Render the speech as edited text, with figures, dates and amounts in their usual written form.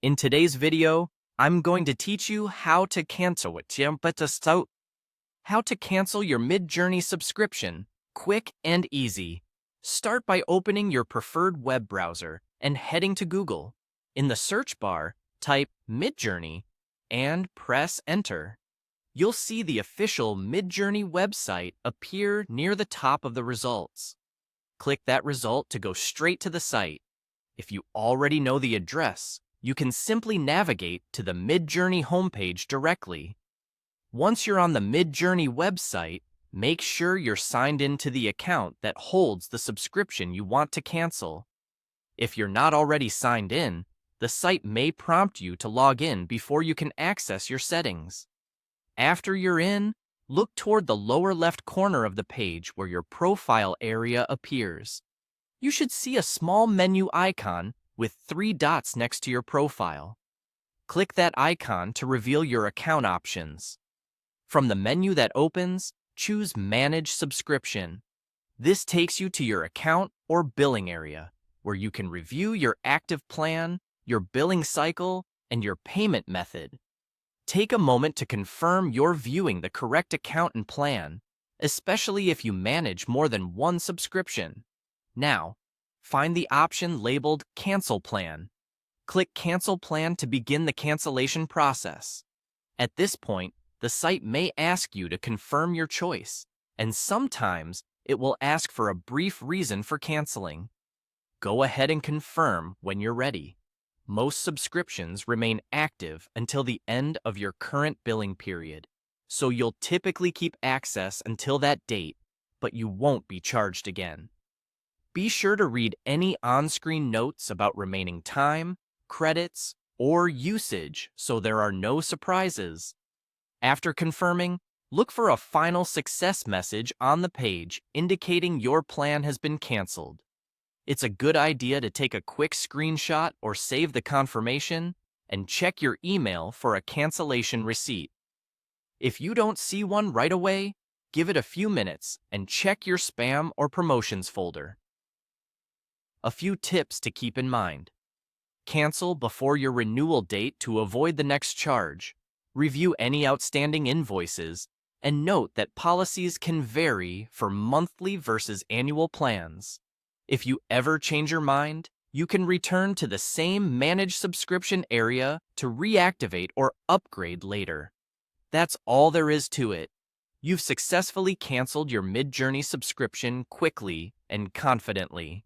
In today's video, I'm going to teach you how to cancel your Midjourney subscription, quick and easy. Start by opening your preferred web browser and heading to Google. In the search bar, type Midjourney and press enter. You'll see the official Midjourney website appear near the top of the results. Click that result to go straight to the site. If you already know the address, you can simply navigate to the Midjourney homepage directly. Once you're on the Midjourney website, make sure you're signed into the account that holds the subscription you want to cancel. If you're not already signed in, the site may prompt you to log in before you can access your settings. After you're in, look toward the lower left corner of the page where your profile area appears. You should see a small menu icon with 3 dots next to your profile. Click that icon to reveal your account options. From the menu that opens, choose Manage Subscription. This takes you to your account or billing area, where you can review your active plan, your billing cycle, and your payment method. Take a moment to confirm you're viewing the correct account and plan, especially if you manage more than one subscription. Now, find the option labeled Cancel Plan. Click Cancel Plan to begin the cancellation process. At this point, the site may ask you to confirm your choice, and sometimes it will ask for a brief reason for canceling. Go ahead and confirm when you're ready. Most subscriptions remain active until the end of your current billing period, so you'll typically keep access until that date, but you won't be charged again. Be sure to read any on-screen notes about remaining time, credits, or usage so there are no surprises. After confirming, look for a final success message on the page indicating your plan has been canceled. It's a good idea to take a quick screenshot or save the confirmation and check your email for a cancellation receipt. If you don't see one right away, give it a few minutes and check your spam or promotions folder. A few tips to keep in mind. Cancel before your renewal date to avoid the next charge. Review any outstanding invoices, and note that policies can vary for monthly versus annual plans. If you ever change your mind, you can return to the same Manage Subscription area to reactivate or upgrade later. That's all there is to it. You've successfully canceled your Midjourney subscription quickly and confidently.